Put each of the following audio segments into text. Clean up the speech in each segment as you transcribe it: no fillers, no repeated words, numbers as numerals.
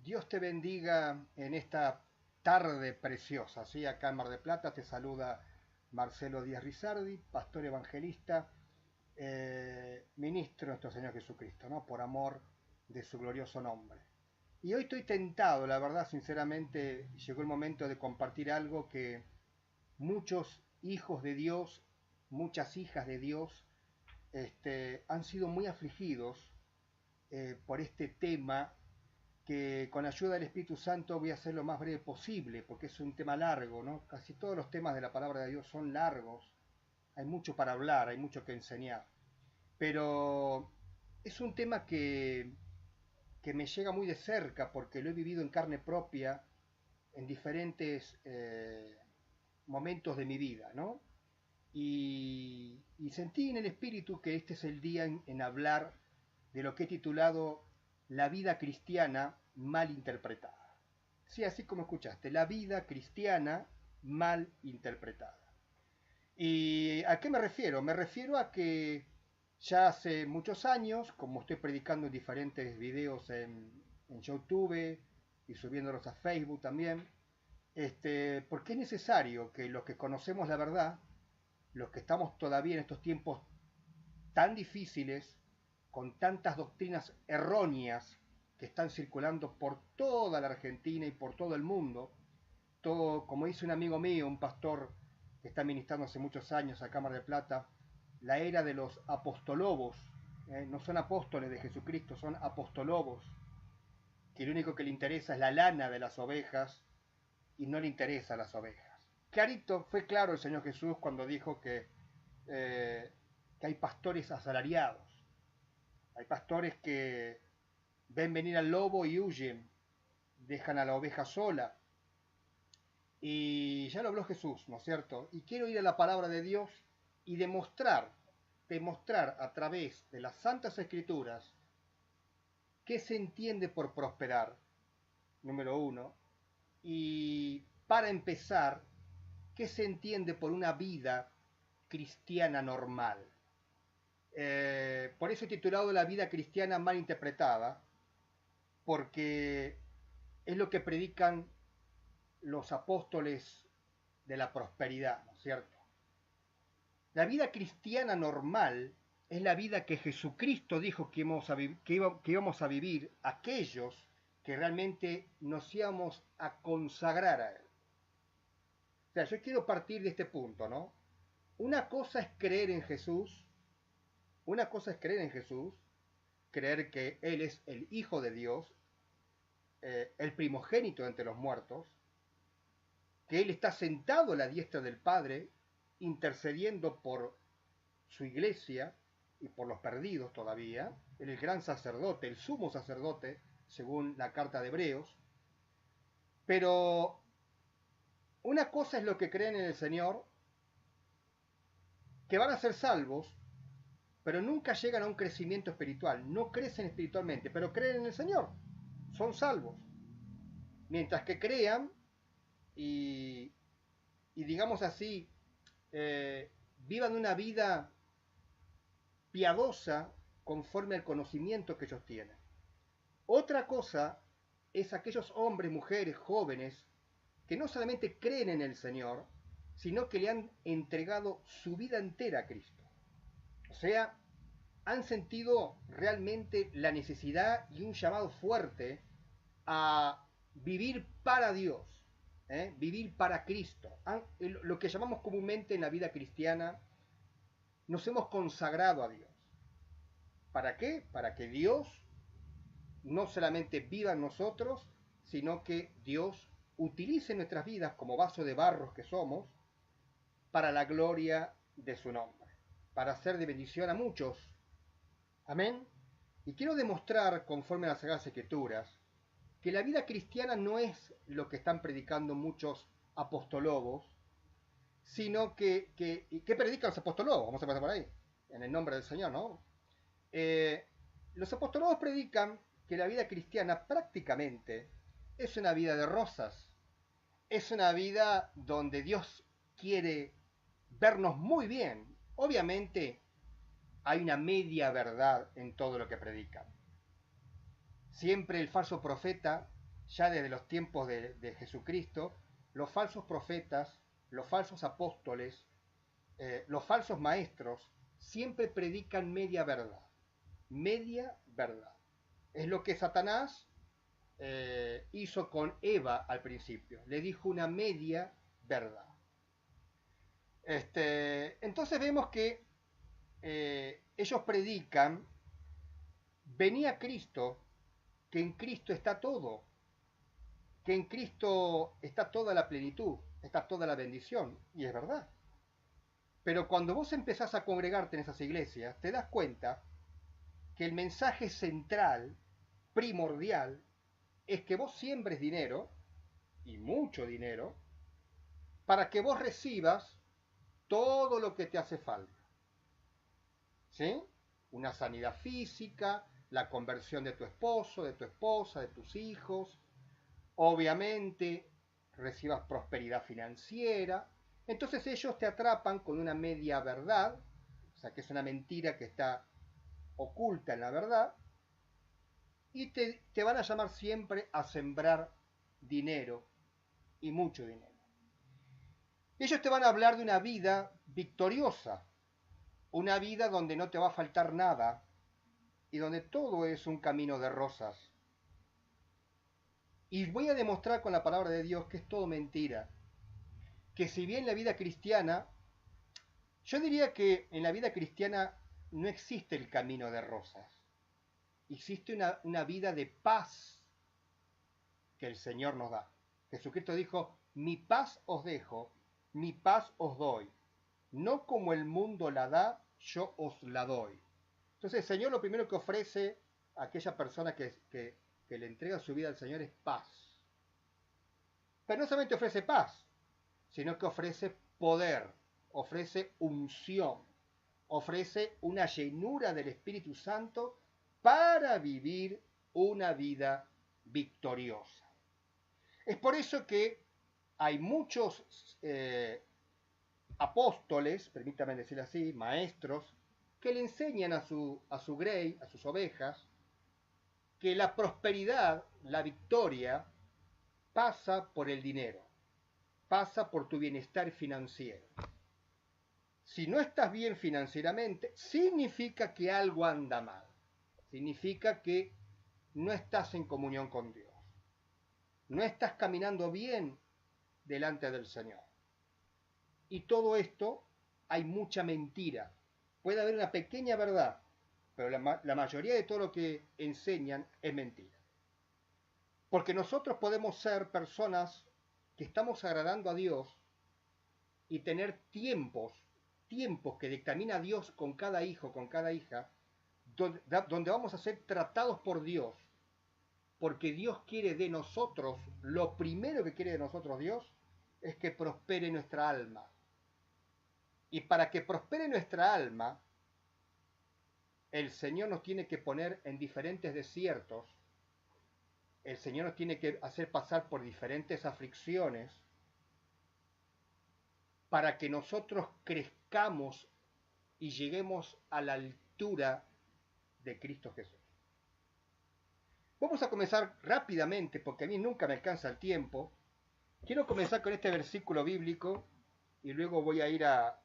Dios te bendiga en esta tarde preciosa, ¿sí? Acá en Mar del Plata te saluda Marcelo Díaz Rizardi, pastor evangelista, ministro de nuestro Señor Jesucristo, ¿no? Por amor de su glorioso nombre. Y hoy estoy tentado, la verdad, sinceramente, llegó el momento de compartir algo que muchos hijos de Dios, muchas hijas de Dios, han sido muy afligidos por este tema que con ayuda del Espíritu Santo voy a hacer lo más breve posible, porque es un tema largo, ¿no? Casi todos los temas de la palabra de Dios son largos, hay mucho para hablar, hay mucho que enseñar, pero es un tema que me llega muy de cerca porque lo he vivido en carne propia en diferentes momentos de mi vida, ¿no? Y sentí en el Espíritu que este es el día en hablar de lo que he titulado La vida cristiana mal interpretada. Sí, así como escuchaste, la vida cristiana mal interpretada. ¿Y a qué me refiero? Me refiero a que ya hace muchos años, como estoy predicando en diferentes videos en YouTube y subiéndolos a Facebook también, porque es necesario que los que conocemos la verdad, los que estamos todavía en estos tiempos tan difíciles, con tantas doctrinas erróneas que están circulando por toda la Argentina y por todo el mundo, todo, como dice un amigo mío, un pastor que está ministrando hace muchos años a Cámara de Plata, la era de los apostolobos, no son apóstoles de Jesucristo, son apostolobos, que lo único que le interesa es la lana de las ovejas y no le interesa las ovejas. Clarito, fue claro el Señor Jesús cuando dijo que hay pastores asalariados, hay pastores que ven venir al lobo y huyen, dejan a la oveja sola. Y ya lo habló Jesús, ¿no es cierto? Y quiero ir a la palabra de Dios y demostrar a través de las Santas Escrituras qué se entiende por prosperar, número uno, y para empezar, qué se entiende por una vida cristiana normal. Por eso he titulado La vida cristiana mal interpretada, porque es lo que predican los apóstoles de la prosperidad, ¿no es cierto? La vida cristiana normal es la vida que Jesucristo dijo que íbamos a vivir aquellos que realmente nos íbamos a consagrar a Él. O sea, yo quiero partir de este punto, ¿no? Una cosa es creer en Jesús, una cosa es creer en Jesús, creer que Él es el Hijo de Dios, el primogénito entre los muertos, que Él está sentado a la diestra del Padre, intercediendo por su iglesia y por los perdidos todavía, Él es el gran sacerdote, el sumo sacerdote, según la carta de Hebreos. Pero una cosa es lo que creen en el Señor, que van a ser salvos, pero nunca llegan a un crecimiento espiritual, no crecen espiritualmente, pero creen en el Señor, son salvos. Mientras que crean y, y digamos así, vivan una vida piadosa conforme al conocimiento que ellos tienen. Otra cosa es aquellos hombres, mujeres, jóvenes, que no solamente creen en el Señor, sino que le han entregado su vida entera a Cristo. O sea, han sentido realmente la necesidad y un llamado fuerte a vivir para Dios, vivir para Cristo. Lo que llamamos comúnmente en la vida cristiana, nos hemos consagrado a Dios. ¿Para qué? Para que Dios no solamente viva en nosotros, sino que Dios utilice nuestras vidas como vaso de barro que somos para la gloria de su nombre, para ser de bendición a muchos. Amén. Y quiero demostrar, conforme a las Sagradas Escrituras, que la vida cristiana no es lo que están predicando muchos apostolobos, sino ¿qué predican los apostolobos? Vamos a pasar por ahí, en el nombre del Señor, ¿no? Los apostolobos predican que la vida cristiana prácticamente es una vida de rosas, es una vida donde Dios quiere vernos muy bien. Obviamente hay una media verdad en todo lo que predican. Siempre el falso profeta ya desde los tiempos de Jesucristo, los falsos profetas, los falsos apóstoles, los falsos maestros, siempre predican media verdad. Media verdad. Es lo que Satanás hizo con Eva al principio. Le dijo una media verdad. Entonces vemos que ellos predican, venía Cristo, que en Cristo está todo, que en Cristo está toda la plenitud, está toda la bendición, y es verdad. Pero cuando vos empezás a congregarte en esas iglesias, te das cuenta que el mensaje central, primordial, es que vos siembres dinero, y mucho dinero, para que vos recibas todo lo que te hace falta. ¿Sí? Una sanidad física, la conversión de tu esposo, de tu esposa, de tus hijos, obviamente recibas prosperidad financiera. Entonces ellos te atrapan con una media verdad, o sea que es una mentira que está oculta en la verdad, y te van a llamar siempre a sembrar dinero, y mucho dinero. Ellos te van a hablar de una vida victoriosa, una vida donde no te va a faltar nada y donde todo es un camino de rosas. Y voy a demostrar con la palabra de Dios que es todo mentira. Que si bien la vida cristiana, yo diría que en la vida cristiana no existe el camino de rosas. Existe una vida de paz que el Señor nos da. Jesucristo dijo, mi paz os dejo, mi paz os doy. No como el mundo la da, yo os la doy. Entonces el Señor lo primero que ofrece a aquella persona que le entrega su vida al Señor es paz. Pero no solamente ofrece paz, sino que ofrece poder, ofrece unción, ofrece una llenura del Espíritu Santo para vivir una vida victoriosa. Es por eso que hay muchos apóstoles, permítame decir así, maestros, que le enseñan a su grey, a sus ovejas, que la prosperidad, la victoria, pasa por el dinero, pasa por tu bienestar financiero. Si no estás bien financieramente, significa que algo anda mal, significa que no estás en comunión con Dios, no estás caminando bien delante del Señor. Y todo esto hay mucha mentira. Puede haber una pequeña verdad, pero la mayoría de todo lo que enseñan es mentira. Porque nosotros podemos ser personas que estamos agradando a Dios y tener tiempos que dictamina Dios con cada hijo, con cada hija, donde vamos a ser tratados por Dios. Porque Dios quiere de nosotros, lo primero que quiere de nosotros Dios es que prospere nuestra alma. Y para que prospere nuestra alma, el Señor nos tiene que poner en diferentes desiertos, el Señor nos tiene que hacer pasar por diferentes aflicciones, para que nosotros crezcamos y lleguemos a la altura de Cristo Jesús. Vamos a comenzar rápidamente, porque a mí nunca me alcanza el tiempo. Quiero comenzar con este versículo bíblico y luego voy a ir acá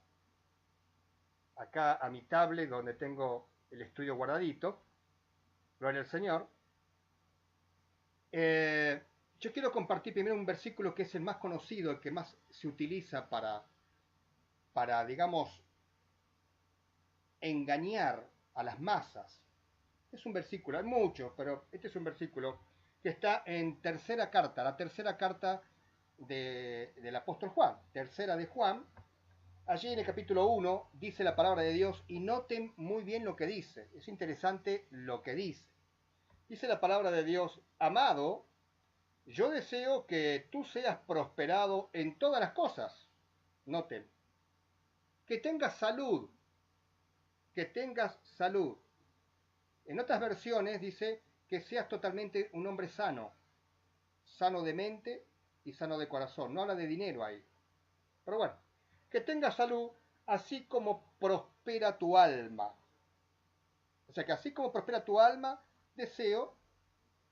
a mi tablet donde tengo el estudio guardadito. Gloria al Señor. Yo quiero compartir primero un versículo que es el más conocido, el que más se utiliza para digamos, engañar a las masas. Es un versículo, hay muchos, pero este es un versículo que está en la tercera carta del apóstol Juan, tercera de Juan. Allí en el capítulo 1 dice la palabra de Dios y noten muy bien lo que dice. Es interesante lo que dice. Dice la palabra de Dios, amado, yo deseo que tú seas prosperado en todas las cosas. Noten, que tengas salud, que tengas salud. En otras versiones dice que seas totalmente un hombre sano, sano de mente y sano de corazón. No habla de dinero ahí. Pero bueno, que tengas salud, así como prospera tu alma. O sea que así como prospera tu alma, deseo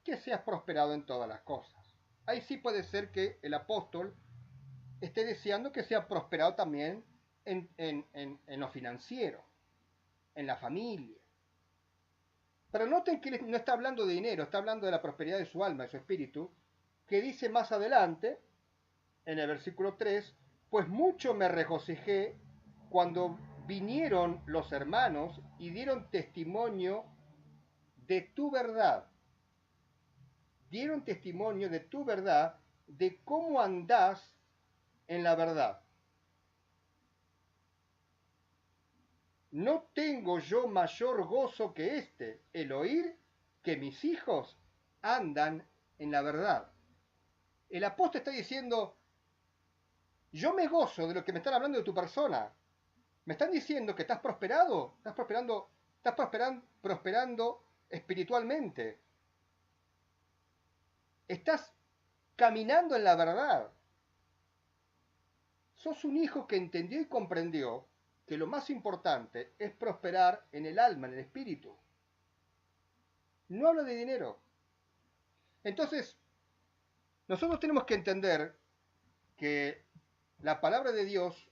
que seas prosperado en todas las cosas. Ahí sí puede ser que el apóstol esté deseando que sea prosperado también en lo financiero, en la familia. Pero noten que no está hablando de dinero, está hablando de la prosperidad de su alma, de su espíritu, que dice más adelante, en el versículo 3, pues mucho me regocijé cuando vinieron los hermanos y dieron testimonio de tu verdad. Dieron testimonio de tu verdad, de cómo andás en la verdad. No tengo yo mayor gozo que este, el oír que mis hijos andan en la verdad. El apóstol está diciendo, yo me gozo de lo que me están hablando de tu persona. Me están diciendo que estás prosperado, prosperando espiritualmente. Estás caminando en la verdad. Sos un hijo que entendió y comprendió que lo más importante es prosperar en el alma, en el espíritu. No hablo de dinero. Entonces, nosotros tenemos que entender que la palabra de Dios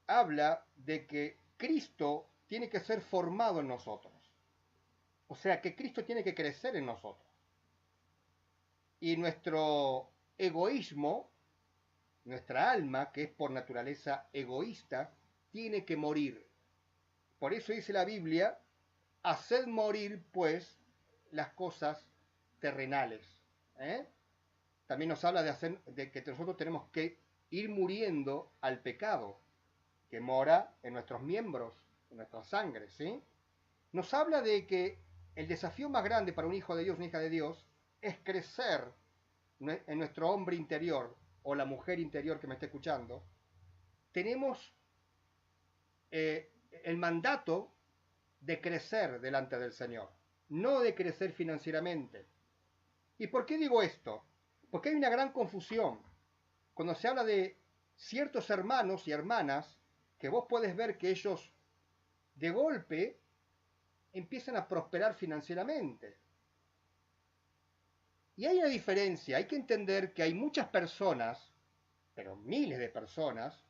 habla de que Cristo tiene que ser formado en nosotros. O sea, que Cristo tiene que crecer en nosotros. Y nuestro egoísmo, nuestra alma, que es por naturaleza egoísta, tiene que morir. Por eso dice la Biblia, haced morir pues las cosas terrenales. También nos habla de que nosotros tenemos que ir muriendo al pecado que mora en nuestros miembros, en nuestra sangre, ¿sí? Nos habla de que el desafío más grande para un hijo de Dios, una hija de Dios, es crecer en nuestro hombre interior o la mujer interior que me esté escuchando. Tenemos el mandato de crecer delante del Señor, no de crecer financieramente. ¿Y por qué digo esto? Porque hay una gran confusión. Cuando se habla de ciertos hermanos y hermanas, que vos podés ver que ellos de golpe empiezan a prosperar financieramente. Y hay una diferencia, hay que entender que hay muchas personas, pero miles de personas,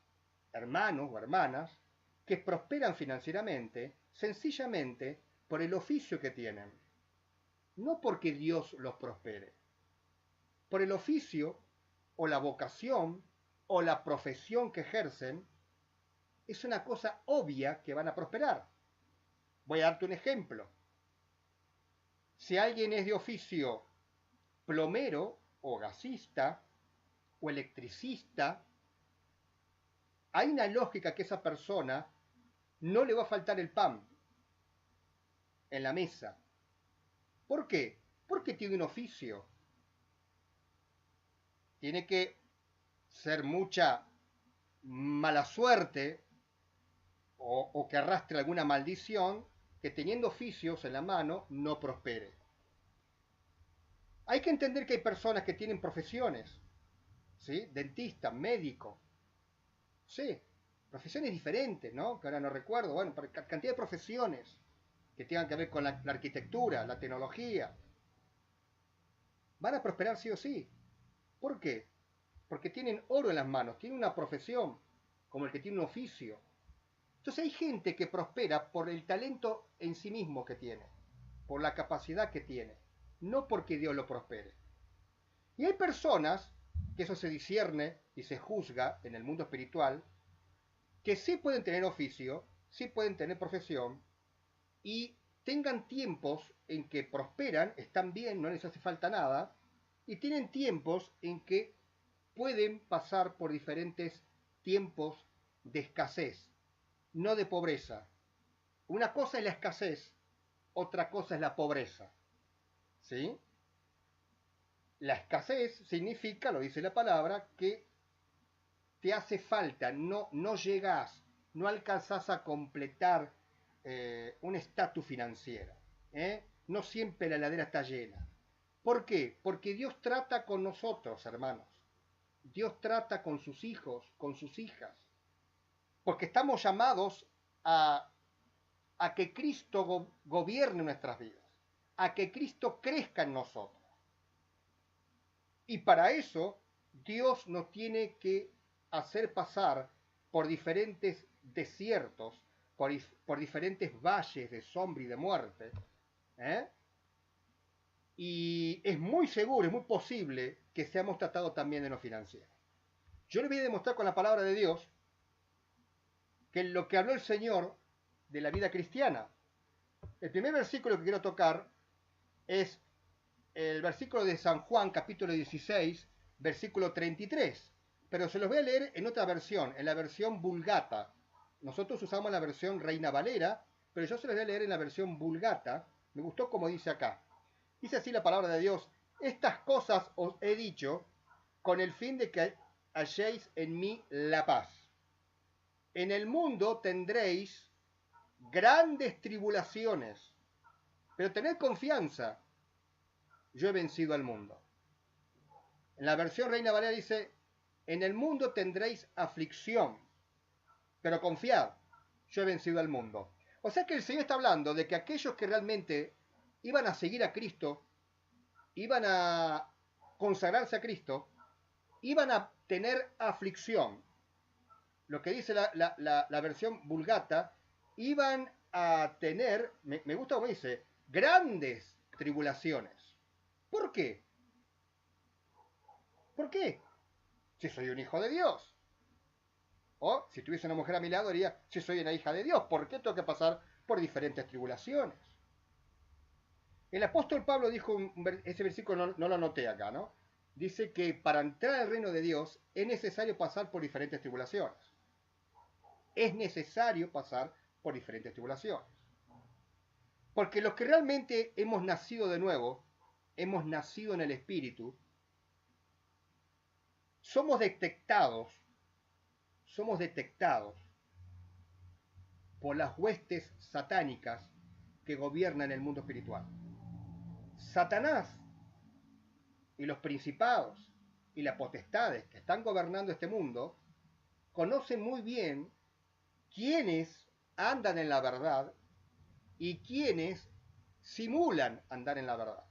hermanos o hermanas, que prosperan financieramente sencillamente por el oficio que tienen. No porque Dios los prospere. Por el oficio o la vocación o la profesión que ejercen, es una cosa obvia que van a prosperar. Voy a darte un ejemplo. Si alguien es de oficio plomero o gasista o electricista, hay una lógica que esa persona no le va a faltar el pan en la mesa. ¿Por qué? Porque tiene un oficio. Tiene que ser mucha mala suerte o que arrastre alguna maldición que teniendo oficios en la mano no prospere. Hay que entender que hay personas que tienen profesiones, ¿sí? Dentista, médico, sí, profesiones diferentes, ¿no? Que ahora no recuerdo, bueno, cantidad de profesiones que tengan que ver con la arquitectura, la tecnología, van a prosperar sí o sí. ¿Por qué? Porque tienen oro en las manos, tienen una profesión, como el que tiene un oficio. Entonces hay gente que prospera por el talento en sí mismo que tiene, por la capacidad que tiene, no porque Dios lo prospere. Y hay personas, que eso se discierne y se juzga en el mundo espiritual, que sí pueden tener oficio, sí pueden tener profesión, y tengan tiempos en que prosperan, están bien, no les hace falta nada, y tienen tiempos en que pueden pasar por diferentes tiempos de escasez, no de pobreza. Una cosa es la escasez, otra cosa es la pobreza. ¿Sí? La escasez significa, lo dice la palabra, que te hace falta, no llegas, no alcanzás a completar un estatus financiero. No siempre la heladera está llena. ¿Por qué? Porque Dios trata con nosotros, hermanos. Dios trata con sus hijos, con sus hijas. Porque estamos llamados a que Cristo gobierne nuestras vidas. a que Cristo crezca en nosotros. Y para eso Dios nos tiene que hacer pasar por diferentes desiertos, por diferentes valles de sombra y de muerte. ¿eh? Y es muy seguro, es muy posible que seamos tratados también en lo financiero. Yo les voy a demostrar con la palabra de Dios que lo que habló el Señor de la vida cristiana. El primer versículo que quiero tocar es el versículo de San Juan, capítulo 16, versículo 33. Pero se los voy a leer en otra versión, en la versión Vulgata. Nosotros usamos la versión Reina Valera, pero yo se los voy a leer en la versión Vulgata. Me gustó como dice acá. Dice así la palabra de Dios: estas cosas os he dicho con el fin de que halléis en mí la paz. En el mundo tendréis grandes tribulaciones, pero tened confianza, yo he vencido al mundo. En la versión Reina Valera dice: en el mundo tendréis aflicción, pero confiad, yo he vencido al mundo. O sea que el Señor está hablando de que aquellos que realmente iban a seguir a Cristo, iban a consagrarse a Cristo, iban a tener aflicción. Lo que dice la versión Vulgata, iban a tener, me gusta como dice, grandes tribulaciones. ¿Por qué? ¿Por qué? Si soy un hijo de Dios. O si tuviese una mujer a mi lado diría, si soy una hija de Dios, ¿por qué tengo que pasar por diferentes tribulaciones? El apóstol Pablo dijo, ese versículo no lo anoté acá, ¿no? Dice que para entrar al reino de Dios es necesario pasar por diferentes tribulaciones. Es necesario pasar por diferentes tribulaciones. Porque los que realmente hemos nacido de nuevo, hemos nacido en el Espíritu, somos detectados por las huestes satánicas que gobiernan el mundo espiritual. Satanás y los principados y las potestades que están gobernando este mundo conocen muy bien quiénes andan en la verdad y quiénes simulan andar en la verdad.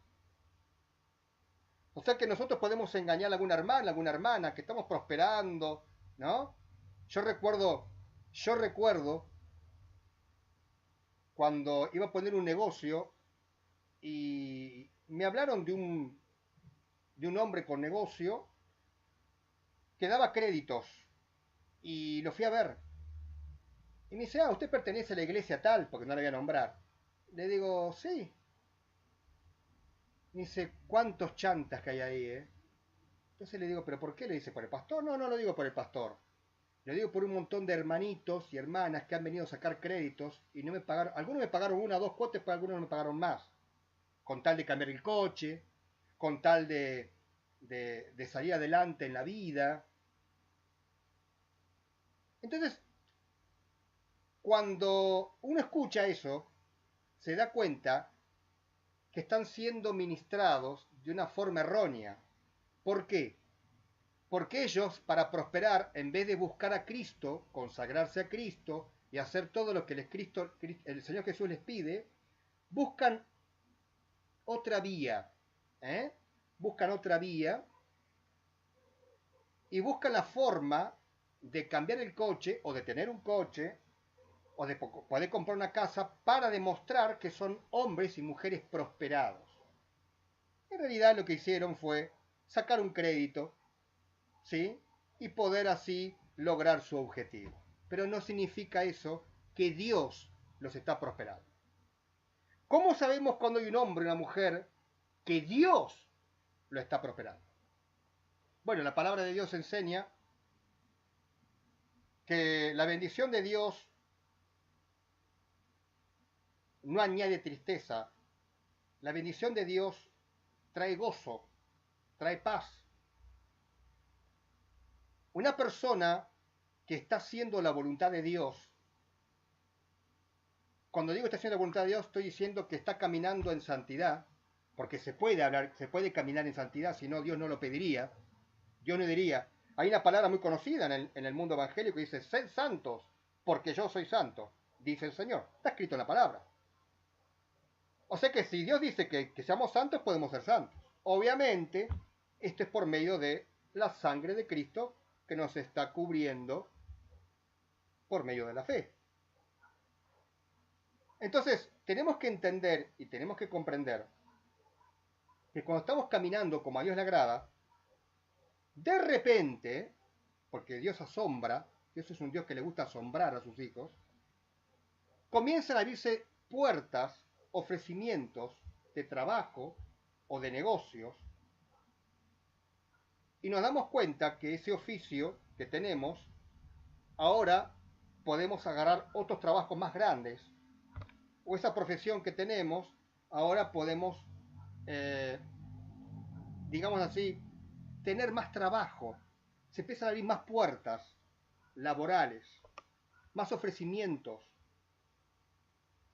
O sea que nosotros podemos engañar a alguna hermana que estamos prosperando, ¿no? Yo recuerdo cuando iba a poner un negocio y me hablaron de un hombre con negocio que daba créditos y lo fui a ver. Y me dice, usted pertenece a la iglesia tal, porque no la voy a nombrar. Le digo, sí. Me dice, ¿cuántos chantas que hay ahí, Entonces le digo, ¿pero por qué? Le dice, ¿por el pastor? No, no lo digo por el pastor. Lo digo por un montón de hermanitos y hermanas que han venido a sacar créditos y no me pagaron. Algunos me pagaron 1 o 2 cuotas, pero algunos no me pagaron más. Con tal de cambiar el coche, con tal de salir adelante en la vida. Entonces, cuando uno escucha eso, se da cuenta que están siendo ministrados de una forma errónea. ¿Por qué? Porque ellos, para prosperar, en vez de buscar a Cristo, consagrarse a Cristo y hacer todo lo que el Señor Jesús les pide, buscan otra vía. Buscan otra vía y buscan la forma de cambiar el coche o de tener un coche o de poder comprar una casa para demostrar que son hombres y mujeres prosperados. En realidad lo que hicieron fue sacar un crédito, ¿sí? Y poder así lograr su objetivo. Pero no significa eso que Dios los está prosperando. ¿Cómo sabemos cuando hay un hombre y una mujer que Dios lo está prosperando? Bueno, la palabra de Dios enseña que la bendición de Dios no añade tristeza. La bendición de Dios trae gozo, trae paz. Una persona que está haciendo la voluntad de Dios, cuando digo está haciendo la voluntad de Dios, estoy diciendo que está caminando en santidad, porque se puede caminar en santidad, si no Dios no lo pediría. Dios no diría, hay una palabra muy conocida en el mundo evangélico que dice, sed santos, porque yo soy santo, dice el Señor. Está escrito en la palabra. O sea que si Dios dice que seamos santos, podemos ser santos. Obviamente, esto es por medio de la sangre de Cristo que nos está cubriendo por medio de la fe. Entonces, tenemos que entender y tenemos que comprender que cuando estamos caminando como a Dios le agrada, de repente, porque Dios asombra, Dios es un Dios que le gusta asombrar a sus hijos, comienzan a abrirse puertas, ofrecimientos de trabajo o de negocios, y nos damos cuenta que ese oficio que tenemos, ahora podemos agarrar otros trabajos más grandes, o esa profesión que tenemos, ahora podemos, digamos así, tener más trabajo. Se empiezan a abrir más puertas laborales, más ofrecimientos.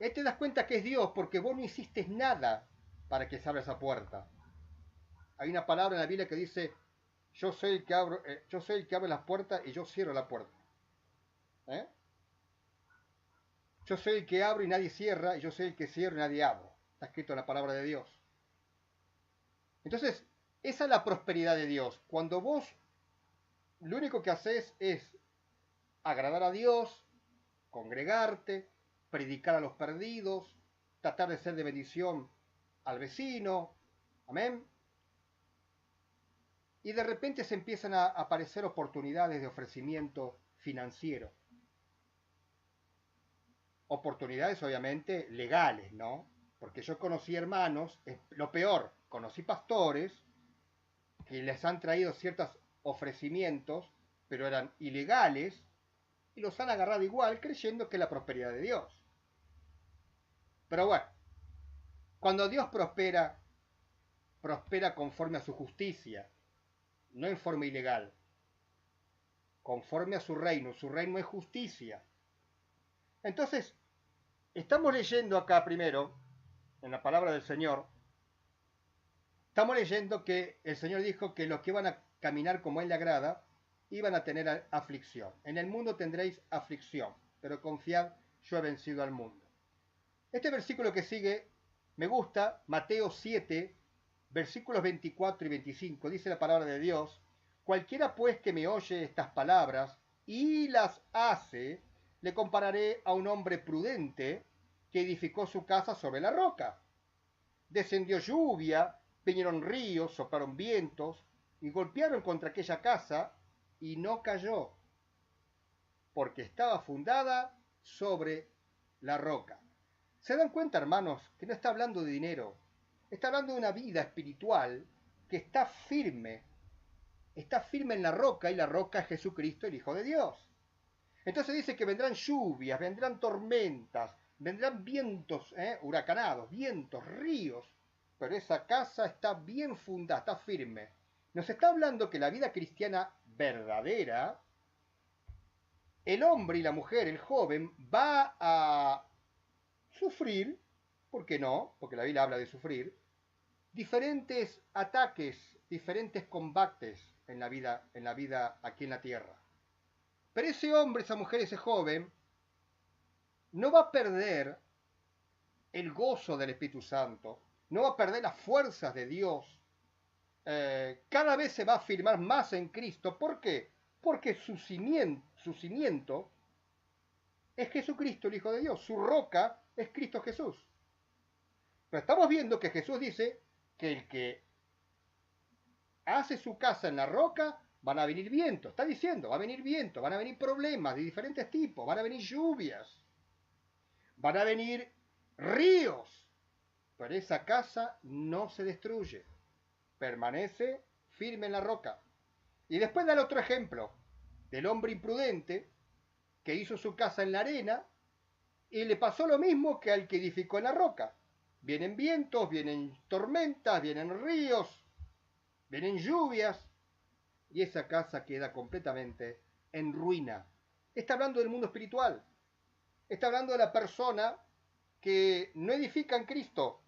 Ahí te das cuenta que es Dios porque vos no hiciste nada para que se abra esa puerta. Hay una palabra en la Biblia que dice, yo soy el que abre las puertas y yo cierro la puerta. ¿Eh? Yo soy el que abro y nadie cierra, y yo soy el que cierro y nadie abre. Está escrito en la palabra de Dios. Entonces, esa es la prosperidad de Dios. Cuando vos lo único que haces es agradar a Dios, congregarte, predicar a los perdidos, tratar de ser de bendición al vecino, amén. Y de repente se empiezan a aparecer oportunidades de ofrecimiento financiero. Oportunidades obviamente legales, ¿no? Porque yo conocí hermanos, lo peor, conocí pastores que les han traído ciertos ofrecimientos, pero eran ilegales, y los han agarrado igual creyendo que es la prosperidad de Dios. Pero bueno, cuando Dios prospera, prospera conforme a su justicia, no en forma ilegal, conforme a su reino es justicia. Entonces, estamos leyendo acá primero, en la palabra del Señor, estamos leyendo que el Señor dijo que los que iban a caminar como Él le agrada, iban a tener aflicción. En el mundo tendréis aflicción, pero confiad, yo he vencido al mundo. Este versículo que sigue me gusta, Mateo 7, versículos 24 y 25, dice la palabra de Dios, cualquiera pues que me oye estas palabras y las hace, le compararé a un hombre prudente que edificó su casa sobre la roca. Descendió lluvia, vinieron ríos, soplaron vientos y golpearon contra aquella casa y no cayó, porque estaba fundada sobre la roca. ¿Se dan cuenta, hermanos, que no está hablando de dinero? Está hablando de una vida espiritual que está firme en la roca, y la roca es Jesucristo, el Hijo de Dios. Entonces dice que vendrán lluvias, vendrán tormentas, vendrán vientos huracanados, vientos, ríos, pero esa casa está bien fundada, está firme. Nos está hablando que la vida cristiana verdadera, el hombre y la mujer, el joven, va a sufrir, ¿por qué no? Porque la Biblia habla de sufrir, diferentes ataques, diferentes combates en la vida aquí en la tierra. Pero ese hombre, esa mujer, ese joven, no va a perder el gozo del Espíritu Santo, no va a perder las fuerzas de Dios. Cada vez se va a afirmar más en Cristo. ¿Por qué? Porque su cimiento es Jesucristo, el Hijo de Dios. Su roca es Cristo Jesús. Pero estamos viendo que Jesús dice que el que hace su casa en la roca, van a venir vientos. Está diciendo, va a venir viento, van a venir problemas de diferentes tipos, van a venir lluvias, van a venir ríos. Pero esa casa no se destruye, permanece firme en la roca. Y después da el otro ejemplo del hombre imprudente que hizo su casa en la arena y le pasó lo mismo que al que edificó en la roca. Vienen vientos, vienen tormentas, vienen ríos, vienen lluvias y esa casa queda completamente en ruina. Está hablando del mundo espiritual. Está hablando de la persona que no edifica en Cristo.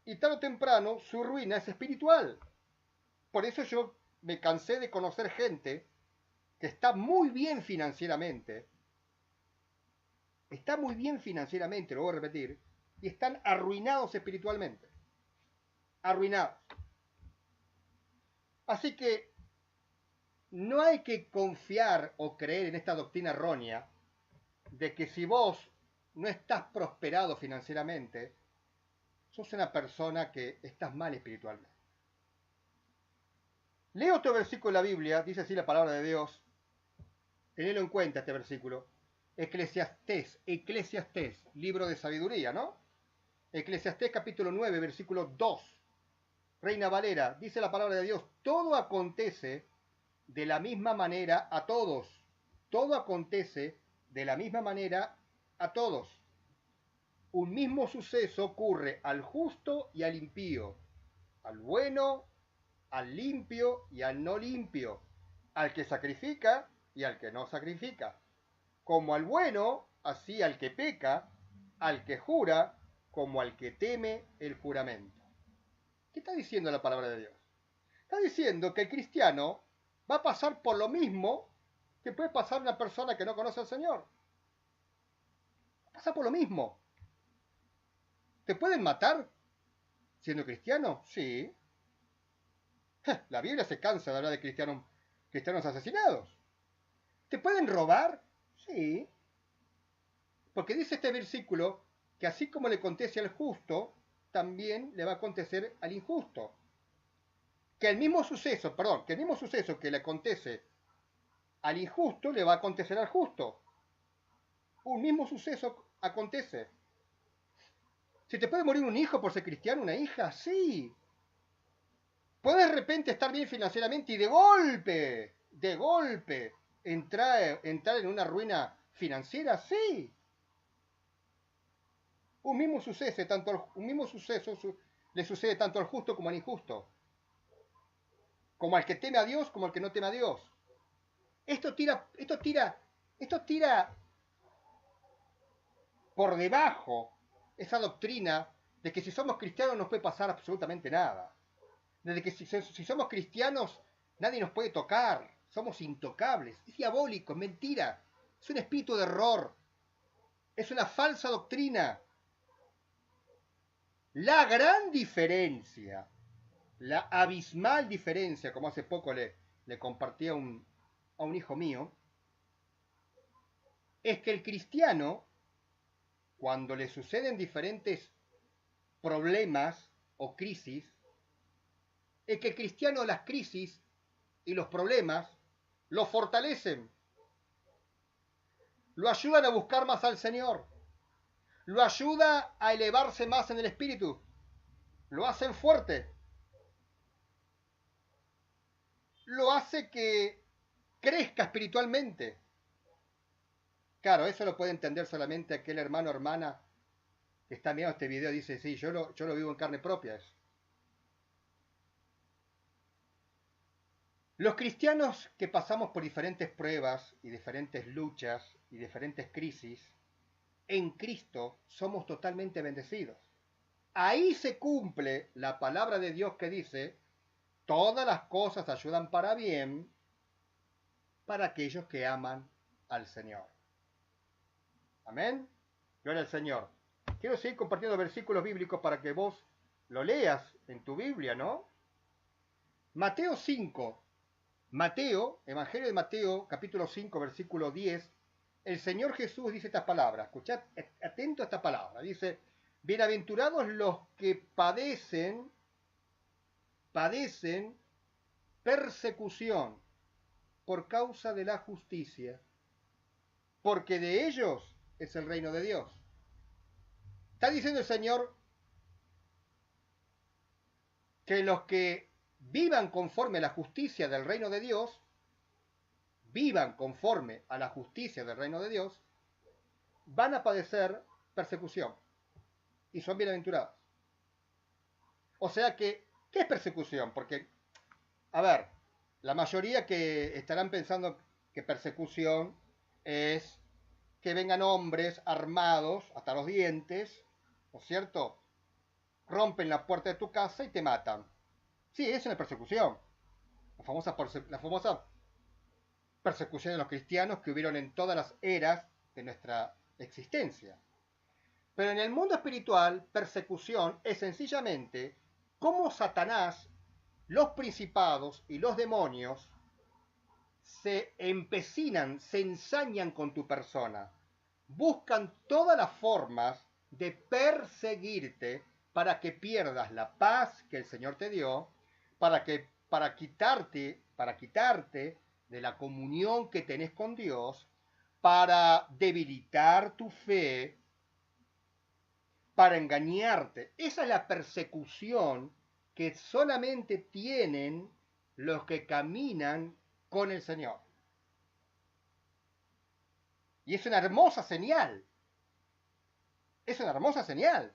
Y tarde o temprano su ruina es espiritual. Por eso yo me cansé de conocer gente que está muy bien financieramente. Está muy bien financieramente, lo voy a repetir, y están arruinados espiritualmente. Arruinados. Así que no hay que confiar o creer en esta doctrina errónea de que si vos no estás prosperado financieramente, sos una persona que estás mal espiritualmente. Leo otro versículo de la Biblia, dice así la palabra de Dios. Tenedlo en cuenta este versículo. Eclesiastés, libro de sabiduría, ¿no? Eclesiastés capítulo 9, versículo 2. Reina Valera, dice la palabra de Dios, todo acontece de la misma manera a todos. Todo acontece de la misma manera a todos. Un mismo suceso ocurre al justo y al impío, al bueno, al limpio y al no limpio, al que sacrifica y al que no sacrifica, como al bueno, así al que peca, al que jura, como al que teme el juramento. ¿Qué está diciendo la palabra de Dios? Está diciendo que el cristiano va a pasar por lo mismo que puede pasar una persona que no conoce al Señor. Pasa por lo mismo. ¿Te pueden matar siendo cristiano? Sí. La Biblia se cansa de hablar de cristianos asesinados. ¿Te pueden robar? Sí. Porque dice este versículo que así como le acontece al justo, también le va a acontecer al injusto. Que el mismo suceso que le acontece al injusto le va a acontecer al justo. Un mismo suceso acontece. ¿Se te puede morir un hijo por ser cristiano, una hija? Sí. Puedes de repente estar bien financieramente y de golpe, entrar en una ruina financiera, sí. Un mismo suceso le sucede tanto al justo como al injusto. Como al que teme a Dios, como al que no teme a Dios. Esto tira por debajo esa doctrina de que si somos cristianos nos puede pasar absolutamente nada. De que si somos cristianos nadie nos puede tocar, somos intocables. Es diabólico, es mentira, es un espíritu de error, es una falsa doctrina. La gran diferencia, la abismal diferencia, como hace poco le compartí a un hijo mío, es que el cristiano, cuando le suceden diferentes problemas o crisis, es que el cristiano las crisis y los problemas lo fortalecen, lo ayudan a buscar más al Señor, lo ayuda a elevarse más en el espíritu, lo hacen fuerte, lo hace que crezca espiritualmente. Claro, eso lo puede entender solamente aquel hermano o hermana que está mirando este video y dice, sí, yo lo vivo en carne propia. Eso. Los cristianos que pasamos por diferentes pruebas y diferentes luchas y diferentes crisis, en Cristo somos totalmente bendecidos. Ahí se cumple la palabra de Dios que dice, todas las cosas ayudan para bien para aquellos que aman al Señor. Amén. Gloria al Señor. Quiero seguir compartiendo versículos bíblicos para que vos lo leas en tu Biblia, ¿no? Mateo 5. Evangelio de Mateo, capítulo 5, versículo 10. El Señor Jesús dice estas palabras. Escuchad atento a esta palabra. Dice, bienaventurados los que padecen persecución por causa de la justicia, porque de ellos es el reino de Dios. Está diciendo el Señor que los que vivan conforme a la justicia del reino de Dios, van a padecer persecución y son bienaventurados. O sea que, ¿qué es persecución? Porque, a ver, la mayoría que estarán pensando que persecución es que vengan hombres armados hasta los dientes, ¿no es cierto? Rompen la puerta de tu casa y te matan. Sí, es una persecución. La famosa persecución de los cristianos que hubieron en todas las eras de nuestra existencia. Pero en el mundo espiritual, persecución es sencillamente cómo Satanás, los principados y los demonios se empecinan, se ensañan con tu persona. Buscan todas las formas de perseguirte para que pierdas la paz que el Señor te dio, para quitarte de la comunión que tenés con Dios, para debilitar tu fe, para engañarte. Esa es la persecución que solamente tienen los que caminan con el Señor. Y es una hermosa señal. Es una hermosa señal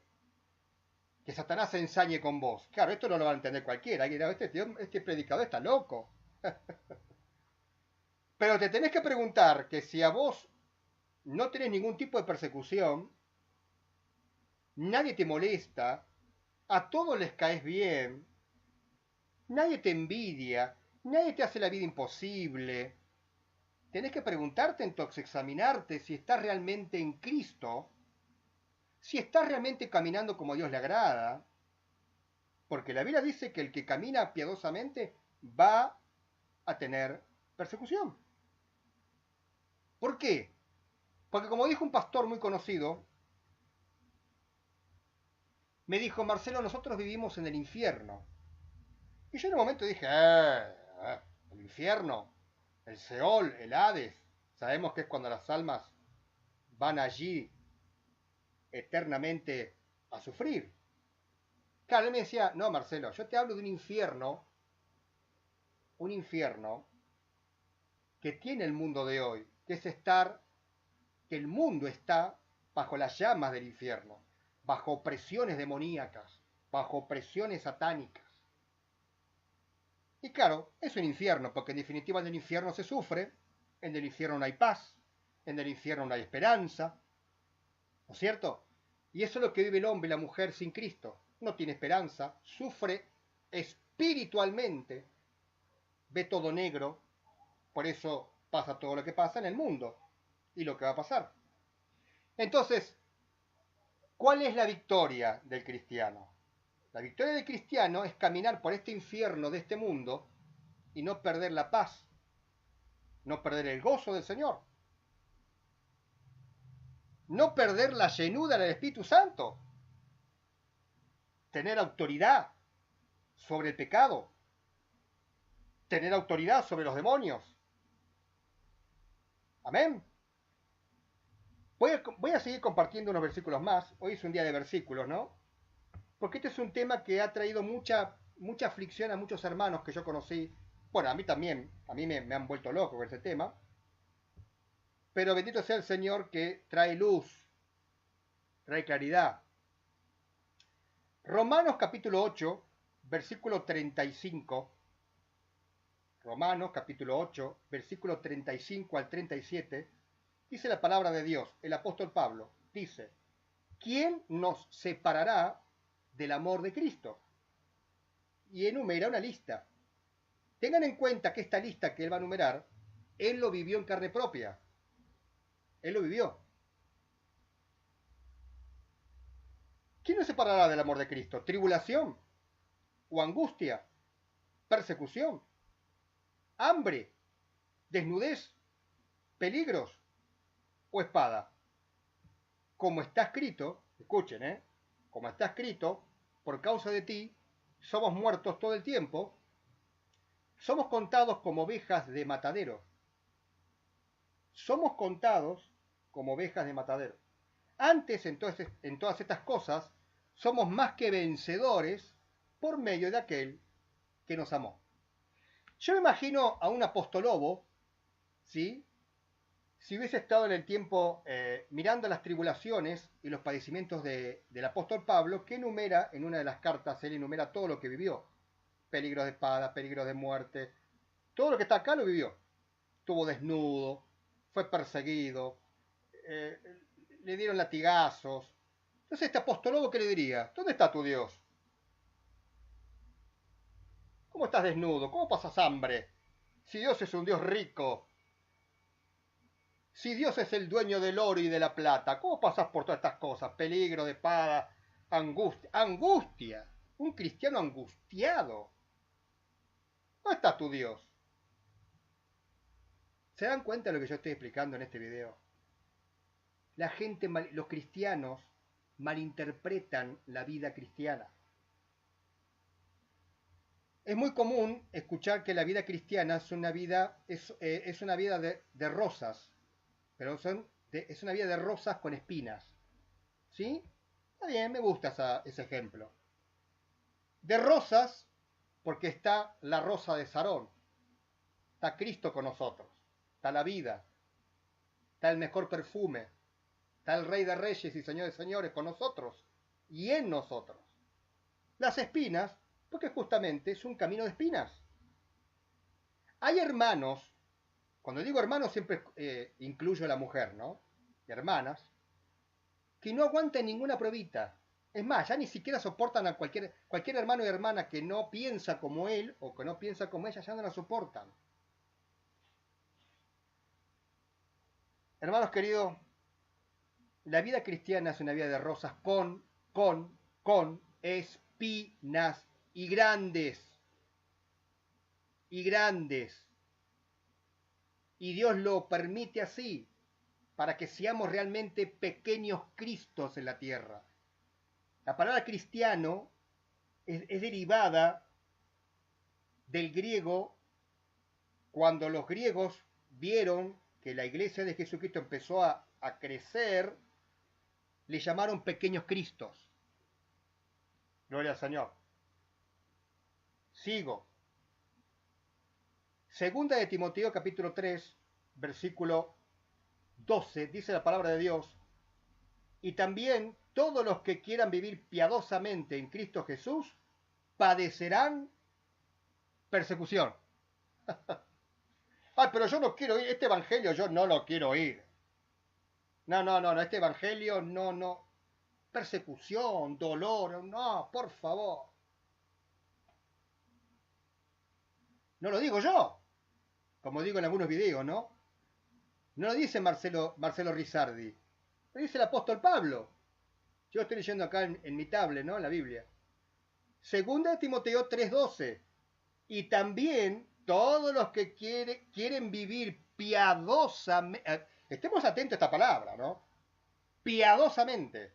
que Satanás se ensañe con vos. Claro, esto no lo va a entender cualquiera. Este predicador está loco. Pero te tenés que preguntar que si a vos no tenés ningún tipo de persecución, nadie te molesta, a todos les caes bien, nadie te envidia, nadie te hace la vida imposible. Tenés que preguntarte, entonces, examinarte si estás realmente en Cristo, si estás realmente caminando como a Dios le agrada, porque la Biblia dice que el que camina piadosamente va a tener persecución. ¿Por qué? Porque como dijo un pastor muy conocido, me dijo, Marcelo, nosotros vivimos en el infierno. Y yo en un momento dije, el infierno, el Seol, el Hades, sabemos que es cuando las almas van allí eternamente a sufrir. Claro, él me decía, no, Marcelo, yo te hablo de un infierno que tiene el mundo de hoy, que es que el mundo está bajo las llamas del infierno, bajo opresiones demoníacas, bajo opresiones satánicas. Y claro, es un infierno, porque en definitiva en el infierno se sufre, en el infierno no hay paz, en el infierno no hay esperanza, ¿no es cierto? Y eso es lo que vive el hombre y la mujer sin Cristo. No tiene esperanza, sufre espiritualmente, ve todo negro, por eso pasa todo lo que pasa en el mundo y lo que va a pasar. Entonces, ¿cuál es la victoria del cristiano? La victoria del cristiano es caminar por este infierno de este mundo y no perder la paz, no perder el gozo del Señor, no perder la llenura del Espíritu Santo, tener autoridad sobre el pecado, tener autoridad sobre los demonios. Amén. Voy a seguir compartiendo unos versículos más. Hoy es un día de versículos, ¿no? Porque este es un tema que ha traído mucha aflicción a muchos hermanos que yo conocí. Bueno, a mí también, a mí me han vuelto loco con ese tema. Pero bendito sea el Señor que trae luz, trae claridad. Romanos capítulo 8, versículo 35. Romanos capítulo 8, versículo 35 al 37. Dice la palabra de Dios, el apóstol Pablo, dice, ¿quién nos separará del amor de Cristo? Y enumera una lista. Tengan en cuenta que esta lista que él va a enumerar, él lo vivió en carne propia. Él lo vivió. ¿Quién nos separará del amor de Cristo? ¿Tribulación? ¿O angustia? ¿Persecución? ¿Hambre? ¿Desnudez? ¿Peligros? ¿O espada? Como está escrito, escuchen, como está escrito, por causa de ti, somos muertos todo el tiempo, somos contados como ovejas de matadero. Somos contados como ovejas de matadero. Antes, entonces, en todas estas cosas, somos más que vencedores por medio de aquel que nos amó. Yo me imagino a un apostolobo, ¿sí? Si hubiese estado en el tiempo mirando las tribulaciones y los padecimientos del apóstol Pablo, que enumera en una de las cartas, él enumera todo lo que vivió. Peligros de espada, peligros de muerte, todo lo que está acá lo vivió. Estuvo desnudo, fue perseguido, le dieron latigazos. Entonces este apostolobo, ¿qué le diría? ¿Dónde está tu Dios? ¿Cómo estás desnudo? ¿Cómo pasas hambre? Si Dios es un Dios rico. Si Dios es el dueño del oro y de la plata, ¿cómo pasás por todas estas cosas? Peligro de espada, angustia. Angustia. Un cristiano angustiado. ¿Dónde está tu Dios? ¿Se dan cuenta de lo que yo estoy explicando en este video? La gente, los cristianos, malinterpretan la vida cristiana. Es muy común escuchar que la vida cristiana es una vida, es una vida de rosas, pero es una vida de rosas con espinas. ¿Sí? Está bien, me gusta ese ejemplo. De rosas, porque está la rosa de Sarón, está Cristo con nosotros, está la vida, está el mejor perfume, está el Rey de Reyes y Señor de Señores con nosotros y en nosotros. Las espinas, porque justamente es un camino de espinas. Hay hermanos, cuando digo hermanos siempre incluyo a la mujer, ¿no? Y hermanas, que no aguantan ninguna pruebita. Es más, ya ni siquiera soportan a cualquier hermano y hermana que no piensa como él o que no piensa como ella, ya no la soportan. Hermanos queridos, la vida cristiana es una vida de rosas con espinas y grandes. Y grandes. Y Dios lo permite así, para que seamos realmente pequeños Cristos en la tierra. La palabra cristiano es derivada del griego, cuando los griegos vieron que la iglesia de Jesucristo empezó a crecer, le llamaron pequeños Cristos. Gloria al Señor. Sigo. Segunda de Timoteo capítulo 3, versículo 12, dice la palabra de Dios: y también todos los que quieran vivir piadosamente en Cristo Jesús padecerán persecución. Ay, pero yo no quiero oír este evangelio, yo no lo quiero oír. No, este evangelio no. Persecución, dolor, no, por favor. No lo digo yo, como digo en algunos videos, ¿no? No lo dice Marcelo Rizardi, lo dice el apóstol Pablo. Yo estoy leyendo acá en mi tablet, ¿no? En la Biblia. Segunda de Timoteo 3:12. Y también todos los que quieren vivir piadosamente. Estemos atentos a esta palabra, ¿no? Piadosamente.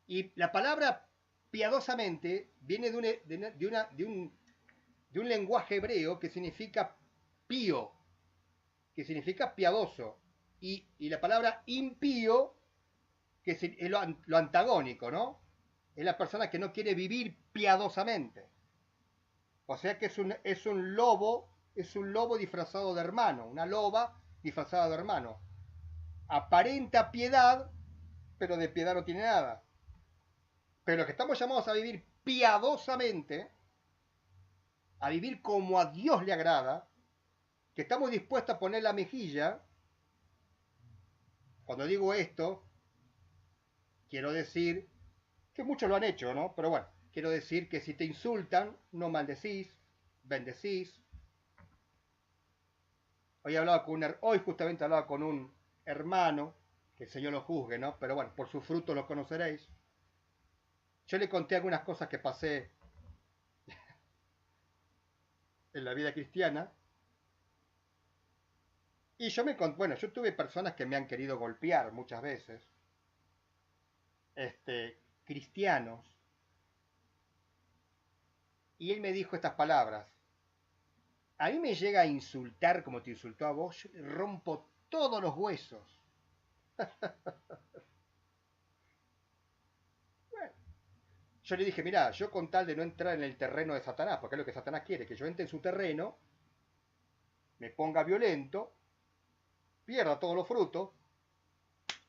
Y la palabra piadosamente viene de un lenguaje hebreo que significa pío, que significa piadoso. Y la palabra impío, que es lo antagónico, ¿no? Es la persona que no quiere vivir piadosamente. O sea que es un lobo disfrazado de hermano, una loba disfrazada de hermano. Aparenta piedad, pero de piedad no tiene nada. Pero los que estamos llamados a vivir piadosamente, a vivir como a Dios le agrada, que estamos dispuestos a poner la mejilla. Cuando digo esto, quiero decir que muchos lo han hecho, ¿no? Pero bueno, quiero decir que si te insultan, no maldecís, bendecís. Hoy justamente hablaba con un hermano, que el Señor lo juzgue, ¿no? Pero bueno, por sus frutos los conoceréis. Yo le conté algunas cosas que pasé en la vida cristiana. Y yo tuve personas que me han querido golpear muchas veces. Cristianos. Y él me dijo estas palabras: a mí me llega a insultar como te insultó a vos, yo le rompo todos los huesos. Bueno, yo le dije, mirá, yo con tal de no entrar en el terreno de Satanás, porque es lo que Satanás quiere, que yo entre en su terreno, me ponga violento, pierda todos los frutos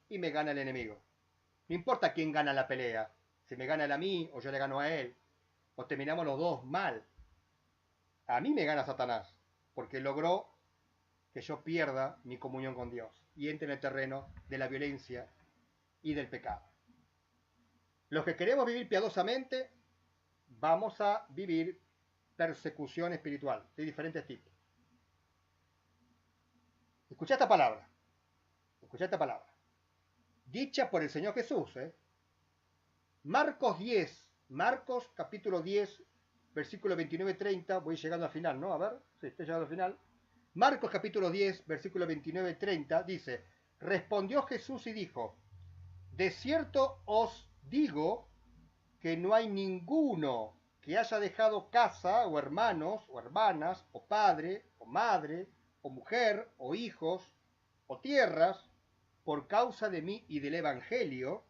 y me gana el enemigo. No importa quién gana la pelea, si me gana él a mí o yo le gano a él, o terminamos los dos mal. A mí me gana Satanás, porque logró que yo pierda mi comunión con Dios y entre en el terreno de la violencia y del pecado. Los que queremos vivir piadosamente, vamos a vivir persecución espiritual de diferentes tipos. Escuchá esta palabra. Escuchá esta palabra. Dicha por el Señor Jesús. Marcos 10. Marcos capítulo 10, versículo 29-30. Voy llegando al final, ¿no? A ver. Sí, estoy llegando al final. Marcos capítulo 10, versículo 29-30. Dice: respondió Jesús y dijo: de cierto os digo que no hay ninguno que haya dejado casa, o hermanos, o hermanas, o padre, o madre, o mujer, o hijos, o tierras, por causa de mí y del Evangelio,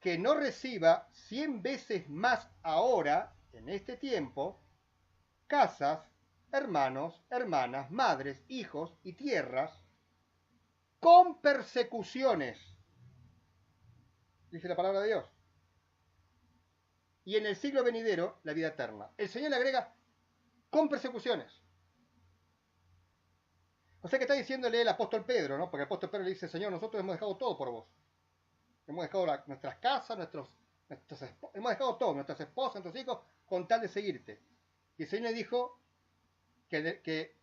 que no reciba 100 veces más ahora, en este tiempo, casas, hermanos, hermanas, madres, hijos y tierras, con persecuciones. Dice la palabra de Dios. Y en el siglo venidero, la vida eterna. El Señor le agrega, con persecuciones. O sea que está diciéndole el apóstol Pedro, ¿no? Porque el apóstol Pedro le dice: Señor, nosotros hemos dejado todo por vos. Hemos dejado nuestras casas, hemos dejado todo, nuestras esposas, nuestros hijos, con tal de seguirte. Y el Señor le dijo que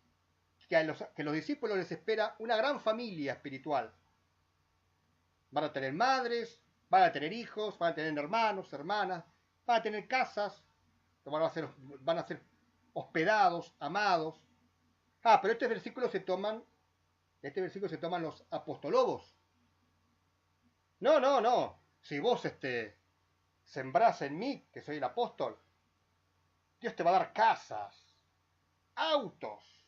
los discípulos les espera una gran familia espiritual. Van a tener madres, van a tener hijos, van a tener hermanos, hermanas, van a tener casas, van a ser hospedados, amados. Pero este versículo se toman los apostólogos. No. Si vos sembrás en mí, que soy el apóstol, Dios te va a dar casas, autos,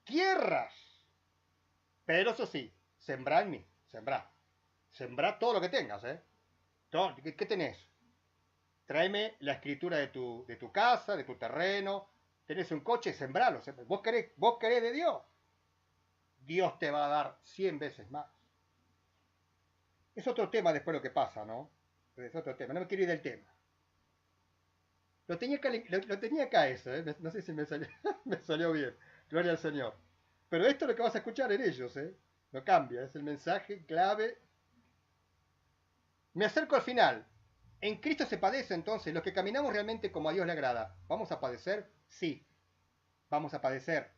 tierras. Pero eso sí, sembrá en mí, sembrá. Sembrá todo lo que tengas, ¿Qué tenés? Tráeme la escritura de tu casa, de tu terreno. Tenés un coche, sembralo. Vos querés de Dios. Dios te va a dar 100 veces más. Es otro tema después lo que pasa, ¿no? Es otro tema. No me quiero ir del tema. Lo tenía acá eso, No sé si me salió bien. Gloria al Señor. Pero esto es lo que vas a escuchar en ellos, No cambia. Es el mensaje clave. Me acerco al final. En Cristo se padece, entonces, los que caminamos realmente como a Dios le agrada. ¿Vamos a padecer? Sí, vamos a padecer.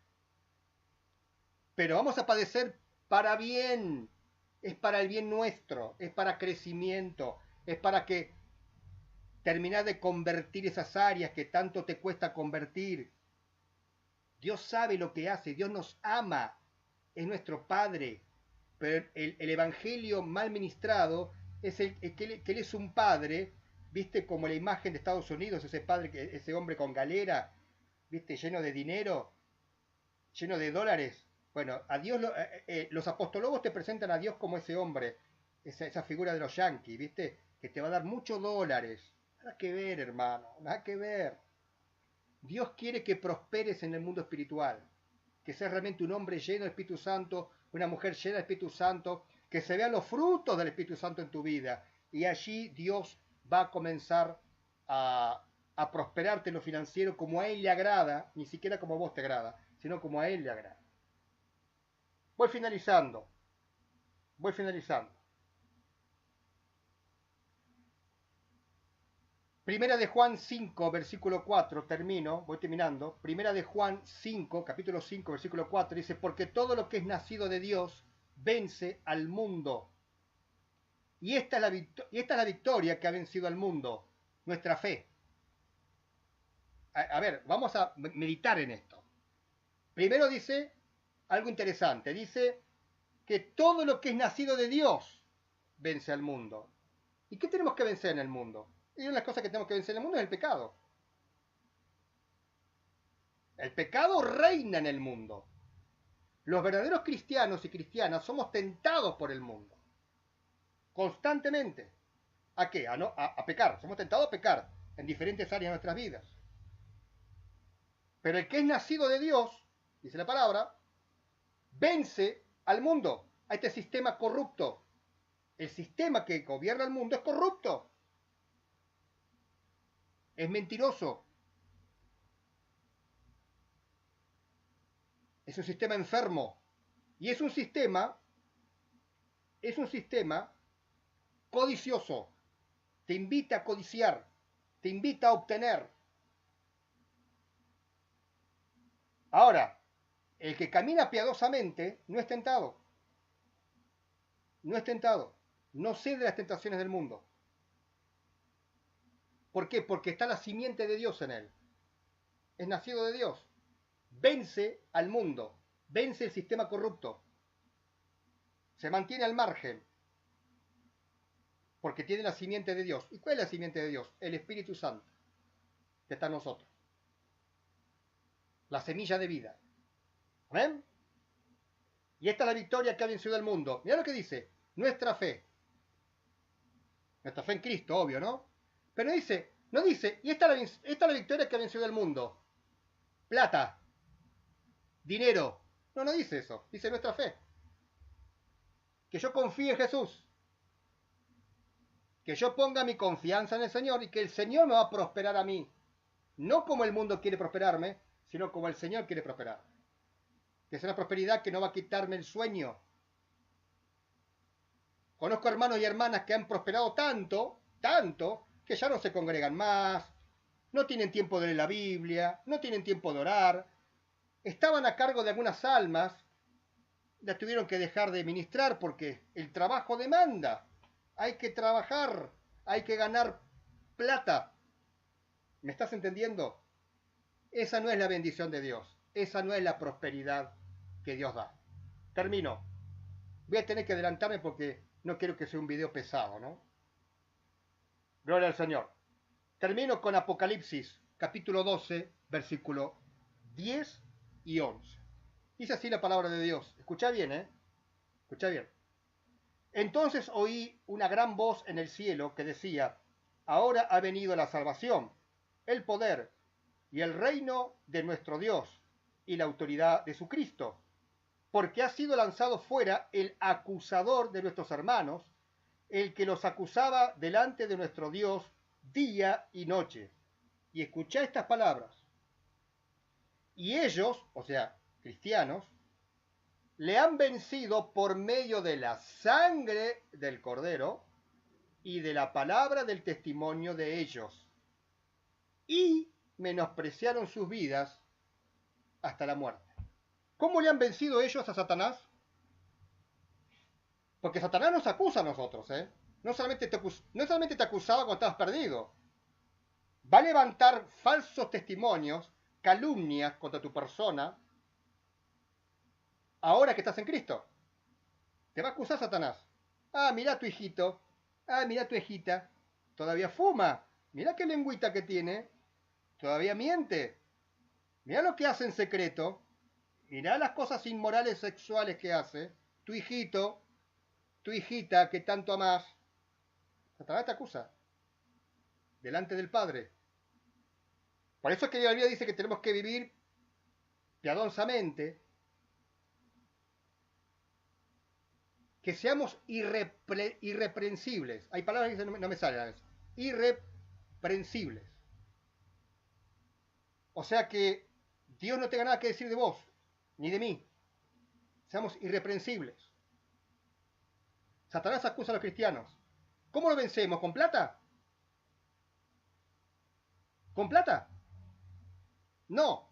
Pero vamos a padecer para bien. Es para el bien nuestro, es para crecimiento, es para que terminar de convertir esas áreas que tanto te cuesta convertir. Dios sabe lo que hace, Dios nos ama, es nuestro Padre. Pero el Evangelio mal ministrado es que Él es un padre, viste, como la imagen de Estados Unidos, ese padre, ese hombre con galera, viste, lleno de dinero, lleno de dólares. Bueno, a Dios los apostólogos te presentan a Dios como ese hombre, esa figura de los yanquis, viste, que te va a dar muchos dólares. Nada que ver, hermano, nada que ver. Dios quiere que prosperes en el mundo espiritual, que seas realmente un hombre lleno del Espíritu Santo, una mujer llena del Espíritu Santo, que se vean los frutos del Espíritu Santo en tu vida. Y allí Dios va a comenzar a prosperarte en lo financiero como a Él le agrada, ni siquiera como a vos te agrada, sino como a Él le agrada. Voy finalizando. Primera de Juan 5, versículo 4, voy terminando. Primera de Juan 5, capítulo 5, versículo 4, dice: porque todo lo que es nacido de Dios vence al mundo. Y esta es la victoria que ha vencido al mundo, nuestra fe. A ver, vamos a meditar en esto. Primero dice algo interesante, dice que todo lo que es nacido de Dios vence al mundo. ¿Y qué tenemos que vencer en el mundo? Y una de las cosas que tenemos que vencer en el mundo es el pecado. El pecado reina en el mundo. Los verdaderos cristianos y cristianas somos tentados por el mundo. Constantemente. ¿A qué? A pecar. Somos tentados a pecar en diferentes áreas de nuestras vidas. Pero el que es nacido de Dios, dice la palabra, vence al mundo, a este sistema corrupto. El sistema que gobierna el mundo es corrupto. Es mentiroso. Es un sistema enfermo. Y es un sistema codicioso. Te invita a codiciar. Te invita a obtener. Ahora, el que camina piadosamente no es tentado. No es tentado. No cede las tentaciones del mundo. ¿Por qué? Porque está la simiente de Dios en él. Es nacido de Dios. Vence al mundo. Vence el sistema corrupto. Se mantiene al margen. Porque tiene la simiente de Dios. ¿Y cuál es la simiente de Dios? El Espíritu Santo, que está en nosotros. La semilla de vida. ¿Ven? Y esta es la victoria que ha vencido al mundo. Mirá lo que dice. Nuestra fe. Nuestra fe en Cristo, obvio, ¿no? Pero no dice, y esta es la victoria que ha vencido al mundo. Plata. Dinero. No dice eso. Dice nuestra fe. Que yo confíe en Jesús. Que yo ponga mi confianza en el Señor y que el Señor me va a prosperar a mí. No como el mundo quiere prosperarme, sino como el Señor quiere prosperar. Que es una prosperidad que no va a quitarme el sueño. Conozco hermanos y hermanas que han prosperado tanto, que ya no se congregan más, no tienen tiempo de leer la Biblia, no tienen tiempo de orar, estaban a cargo de algunas almas, las tuvieron que dejar de ministrar porque el trabajo demanda. Hay que trabajar, hay que ganar plata. ¿Me estás entendiendo? Esa no es la bendición de Dios. Esa no es la prosperidad que Dios da. Termino. Voy a tener que adelantarme porque no quiero que sea un video pesado, ¿no? Gloria al Señor. Termino con Apocalipsis, capítulo 12, versículo 10 y 11. Dice así la palabra de Dios. Escucha bien, ¿eh? Escucha bien. Entonces oí una gran voz en el cielo que decía, ahora ha venido la salvación, el poder y el reino de nuestro Dios y la autoridad de su Cristo, porque ha sido lanzado fuera el acusador de nuestros hermanos, el que los acusaba delante de nuestro Dios día y noche. Y escuchá estas palabras. Y ellos, o sea, cristianos, le han vencido por medio de la sangre del Cordero y de la palabra del testimonio de ellos. Y menospreciaron sus vidas hasta la muerte. ¿Cómo le han vencido ellos a Satanás? Porque Satanás nos acusa a nosotros, ¿eh? No solamente te acusaba cuando estabas perdido. Va a levantar falsos testimonios, calumnias contra tu persona, ahora que estás en Cristo. Te va a acusar Satanás. Ah, mira tu hijito. Ah, mira tu hijita. Todavía fuma. Mira qué lengüita que tiene. Todavía miente. Mira lo que hace en secreto. Mira las cosas inmorales sexuales que hace. Tu hijito, tu hijita que tanto amás. Satanás te acusa. Delante del Padre. Por eso es que la Biblia dice que tenemos que vivir piadosamente. Que seamos irreprensibles. Hay palabras que no me salen a veces. Irreprensibles. O sea que Dios no tenga nada que decir de vos, ni de mí. Seamos irreprensibles. Satanás acusa a los cristianos. ¿Cómo lo vencemos? ¿Con plata? ¿Con plata? No.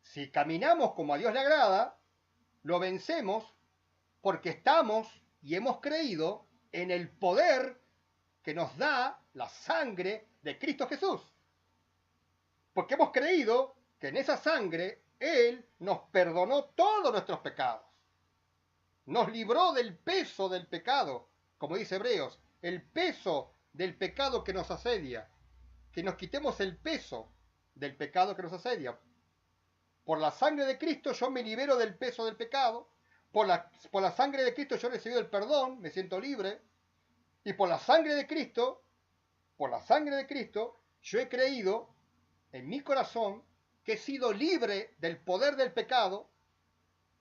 Si caminamos como a Dios le agrada, lo vencemos porque estamos y hemos creído en el poder que nos da la sangre de Cristo Jesús. Porque hemos creído que en esa sangre Él nos perdonó todos nuestros pecados. Nos libró del peso del pecado, como dice Hebreos, el peso del pecado que nos asedia. Que nos quitemos el peso del pecado que nos asedia. Por la sangre de Cristo yo me libero del peso del pecado. Por la sangre de Cristo yo he recibido el perdón, me siento libre. Y por la sangre de Cristo, yo he creído en mi corazón que he sido libre del poder del pecado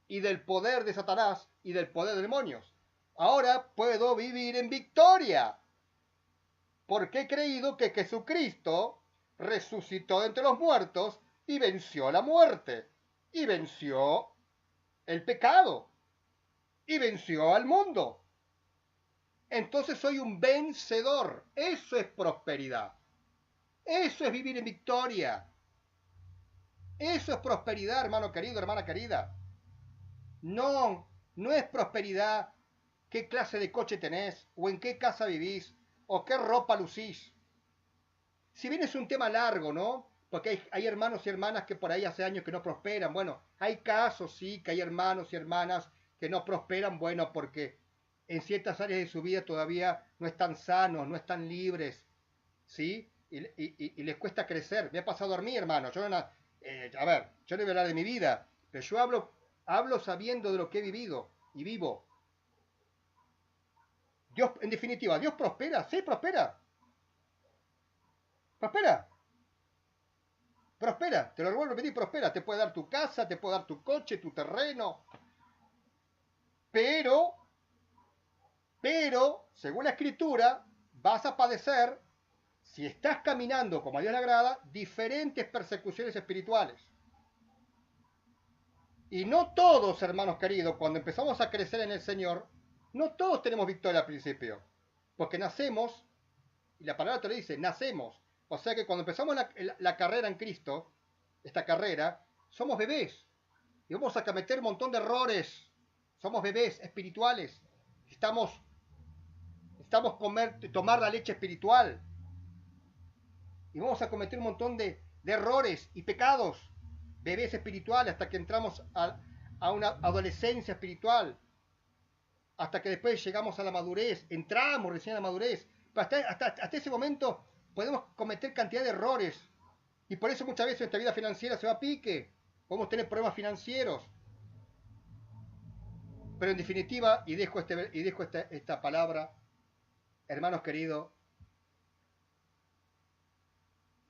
y del poder de Satanás y del poder de demonios. Ahora puedo vivir en victoria. Porque he creído que Jesucristo resucitó de entre los muertos y venció la muerte. Y venció el pecado. Y venció al mundo. Entonces soy un vencedor. Eso es prosperidad. Eso es vivir en victoria. Eso es prosperidad, hermano querido, hermana querida. No, no es prosperidad qué clase de coche tenés, o en qué casa vivís, o qué ropa lucís. Si bien es un tema largo, ¿no? Porque hay hermanos y hermanas que por ahí hace años que no prosperan. Bueno, hay casos, sí, que hay hermanos y hermanas que no prosperan, bueno, porque en ciertas áreas de su vida todavía no están sanos, no están libres, ¿sí? Y les cuesta crecer. Me ha pasado a mí, hermano. Yo no, a ver, yo no voy a hablar de mi vida, pero yo hablo sabiendo de lo que he vivido y vivo. Dios, en definitiva, Dios prospera, sí, prospera. Prospera. Prospera, te lo vuelvo a repetir, prospera. Te puede dar tu casa, te puede dar tu coche, tu terreno. Pero, según la escritura, vas a padecer, si estás caminando como a Dios le agrada, diferentes persecuciones espirituales. Y no todos, hermanos queridos, cuando empezamos a crecer en el Señor, no todos tenemos victoria al principio. Porque nacemos, y la palabra te lo dice, nacemos. O sea que cuando empezamos la carrera en Cristo, esta carrera, somos bebés. Y vamos a cometer un montón de errores. Somos bebés espirituales. Necesitamos tomar la leche espiritual. Y vamos a cometer un montón de errores y pecados. Bebés espirituales hasta que entramos a una adolescencia espiritual. Hasta que después llegamos a la madurez. Entramos recién a la madurez. Pero hasta ese momento podemos cometer cantidad de errores. Y por eso muchas veces nuestra vida financiera se va a pique. Podemos tener problemas financieros. Pero en definitiva, y dejo esta palabra, hermanos queridos,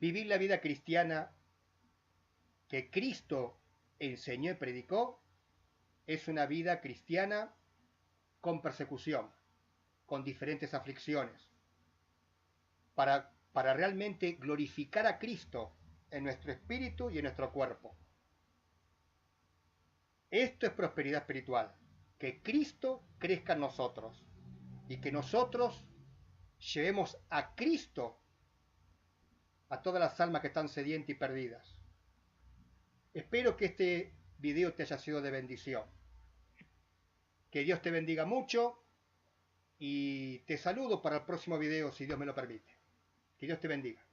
vivir la vida cristiana que Cristo enseñó y predicó es una vida cristiana con persecución, con diferentes aflicciones, para realmente glorificar a Cristo en nuestro espíritu y en nuestro cuerpo. Esto es prosperidad espiritual, que Cristo crezca en nosotros y que nosotros llevemos a Cristo a todas las almas que están sedientas y perdidas. Espero que este video te haya sido de bendición. Que Dios te bendiga mucho y te saludo para el próximo video si Dios me lo permite. Que Dios te bendiga.